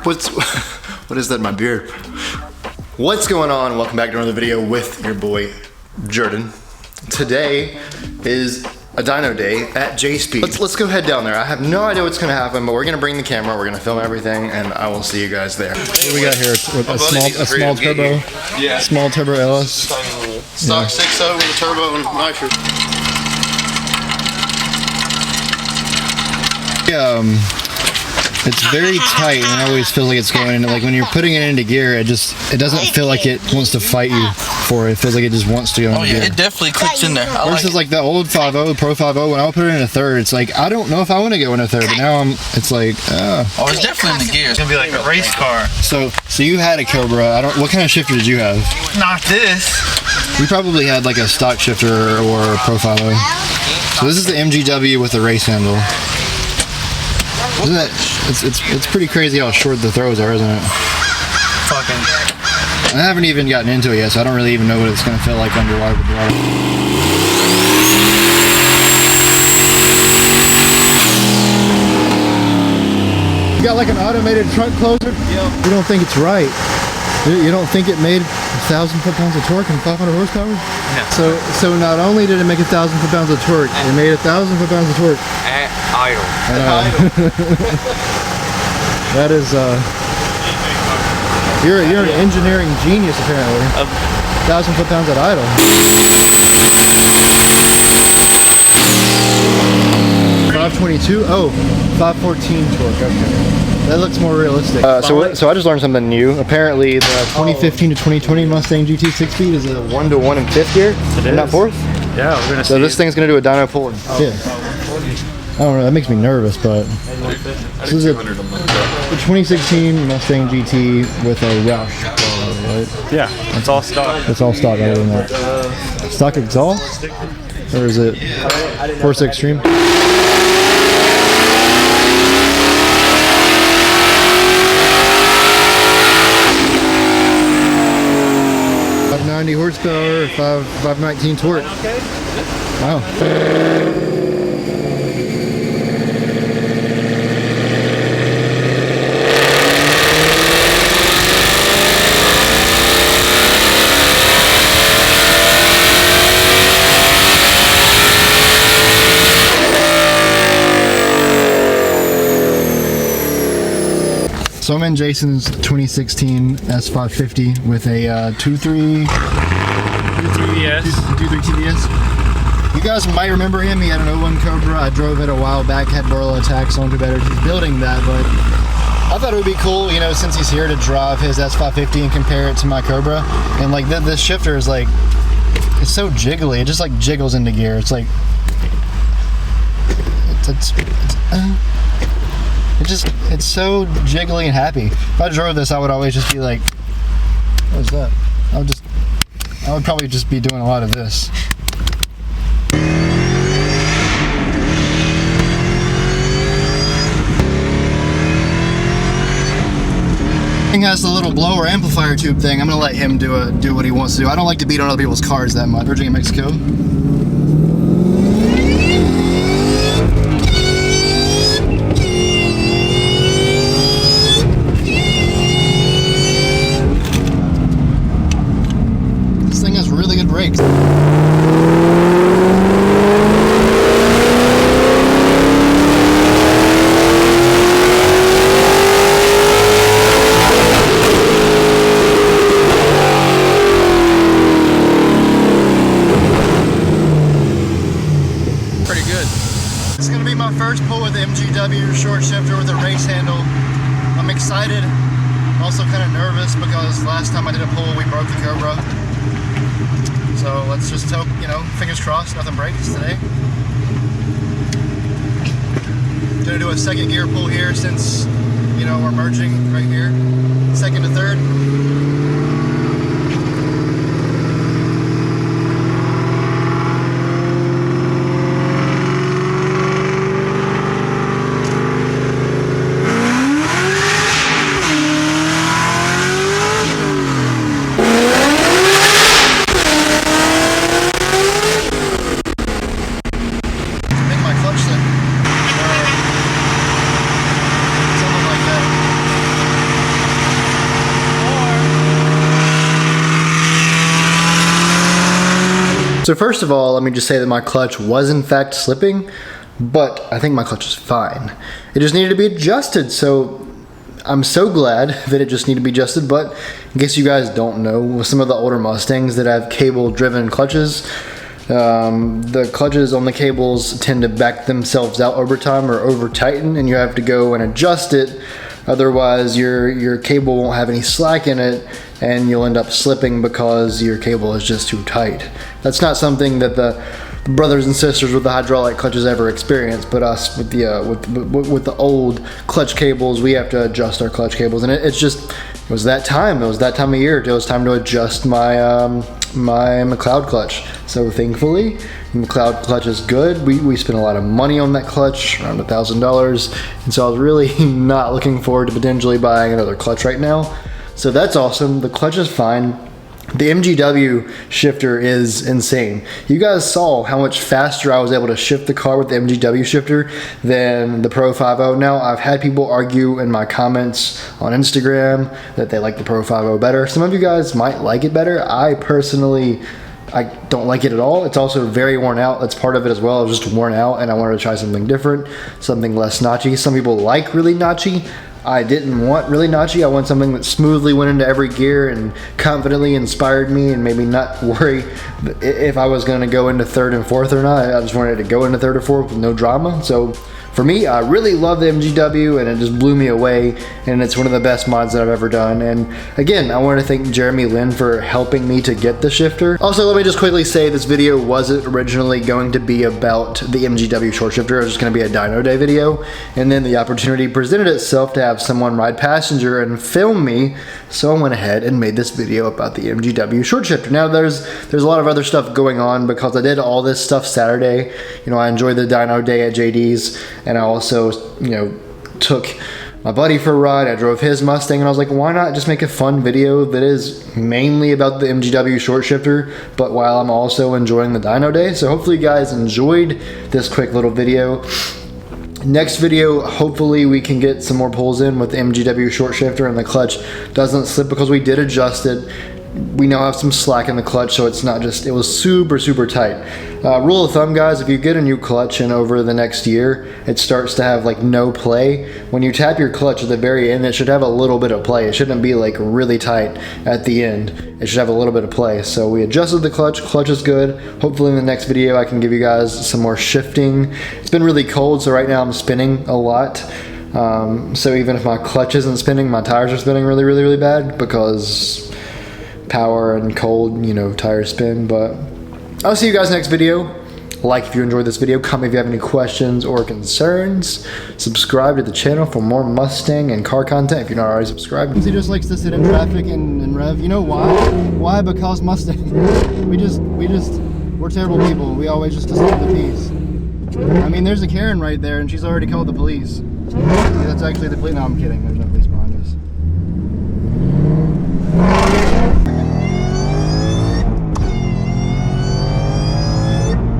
What is that in my beard? What's going on? Welcome back to another video with your boy Jordan. Today is a dyno day at J-Speed. Let's go head down there. I have no idea what's gonna happen, but we're gonna bring the camera, we're gonna film everything, and I will see you guys there. What do we got here? With a small turbo. Yeah. Small turbo LS. Stock 6.0 with a turbo and nitrous. It's very tight, and it always feels like it's going into, like when you're putting it into gear, it doesn't feel like it wants to fight you for it. It feels like it just wants to go into gear. It definitely clicks in there. Versus like the old 5.0, Pro 5.0, when I would put it in a third, it's like, I don't know if I want to go in a third, but now it's like, oh, it's definitely in the gear. It's gonna be like a race car. So you had a Cobra. What kind of shifter did you have? Not this. We probably had like a stock shifter or a Pro 5.0. So this is the MGW with the race handle. Isn't that, it's pretty crazy how short the throws are, isn't it? Fucking. I haven't even gotten into it yet, so I don't really even know what it's going to feel like underwater with the water. You got like an automated trunk closer? Yeah. You don't think it's right? You don't think it made 1,000 foot-pounds of torque and 500 horsepower? No. So not only did it make 1,000 foot-pounds of torque, it made 1,000 foot-pounds of torque. At idle. That is, you're an engineering genius apparently. 1,000 foot-pounds at idle. 522? Oh, 514 torque, okay. That looks more realistic. So I just learned something new. Apparently the 2015 to 2020 Mustang GT 6-speed is a 1-to-1 in 5th gear, not 4th? Yeah, we're gonna see. So this thing's gonna do a dyno pull in 5th. I don't know, that makes me nervous, but this is a 2016 Mustang GT with a Roush, right? Yeah, it's all stock. It's all stock other than that. Stock exhaust? Or is it Force Extreme? 590 horsepower, 519 torque. Wow. So I'm in Jason's 2016 S550 with a 2.3 TDS. You guys might remember him. He had an 01 Cobra. I drove it a while back, had Borla attacks on to better. He's building that, but I thought it would be cool, you know, since he's here to drive his S550 and compare it to my Cobra. And like this shifter is like, it's so jiggly. It just like jiggles into gear. It's like, it's so jiggly and happy. If I drove this, I would always just be like, what is that? I would probably just be doing a lot of this. He has the little blower amplifier tube thing. I'm gonna let him do what he wants to do. I don't like to beat on other people's cars that much. Virginia, Mexico. Really good brakes. Pretty good. It's gonna be my first pull with the MGW short shifter with a race handle. I'm excited. I'm also kind of nervous because last time I did a pull, we broke the Cobra. So let's just hope, you know, fingers crossed, nothing breaks today. Gonna do a second gear pull here since, you know, we're merging right here. Second to third. clutch set. Something like that. So first of all, let me just say that my clutch was in fact slipping, but I think my clutch is fine. It just needed to be adjusted, so I'm so glad that it just needed to be adjusted. But in case you guys don't know, with some of the older Mustangs that have cable-driven clutches, the clutches on the cables tend to back themselves out over time or over tighten, and you have to go and adjust it. Otherwise, your cable won't have any slack in it, and you'll end up slipping because your cable is just too tight. That's not something that the brothers and sisters with the hydraulic clutches ever experience, but us with the old clutch cables, we have to adjust our clutch cables, and it was that time. It was that time of year. It was time to adjust my my McLeod clutch. So thankfully, McLeod clutch is good. We spent a lot of money on that clutch, around $1,000, and so I was really not looking forward to potentially buying another clutch right now. So that's awesome. The clutch is fine. The MGW shifter is insane. You guys saw how much faster I was able to shift the car with the MGW shifter than the Pro 5.0. Now, I've had people argue in my comments on Instagram that they like the Pro 5.0 better. Some of you guys might like it better. I personally, I don't like it at all. It's also very worn out. That's part of it as well. It was just worn out, and I wanted to try something different, something less notchy. Some people like really notchy. I didn't want really notchy. I want something that smoothly went into every gear and confidently inspired me and made me not worry if I was going to go into third and fourth or not. I just wanted to go into third or fourth with no drama. So for me, I really love the MGW, and it just blew me away, and it's one of the best mods that I've ever done. And again, I want to thank Jeremy Lin for helping me to get the shifter. Also, let me just quickly say this video wasn't originally going to be about the MGW short shifter. It was just going to be a dyno day video, and then the opportunity presented itself to have someone ride passenger and film me, so I went ahead and made this video about the MGW short shifter. Now, there's a lot of other stuff going on because I did all this stuff Saturday. You know, I enjoyed the dyno day at JD's. And I also, you know, took my buddy for a ride. I drove his Mustang, and I was like, why not just make a fun video that is mainly about the MGW short shifter, but while I'm also enjoying the dyno day. So hopefully you guys enjoyed this quick little video. Next video, hopefully we can get some more pulls in with the MGW short shifter and the clutch doesn't slip because we did adjust it. We now have some slack in the clutch, so it's not just, it was super tight. Rule of thumb, guys, if you get a new clutch and over the next year it starts to have like no play, when you tap your clutch at the very end, it should have a little bit of play. It shouldn't be like really tight at the end. It should have a little bit of play. So we adjusted the clutch. Clutch is good. Hopefully in the next video I can give you guys some more shifting. It's been really cold, so right now I'm spinning a lot. So even if my clutch isn't spinning, my tires are spinning really bad because power and cold, you know, tires spin. But I'll see you guys next video. Like if you enjoyed this video, comment if you have any questions or concerns. Subscribe to the channel for more Mustang and car content if you're not already subscribed. He just likes to sit in traffic and rev. You know why? Why? Because Mustang. We're terrible people. We always just disturb the peace. I mean, there's a Karen right there, and she's already called the police. That's actually the police. No, I'm kidding. There's no police behind us.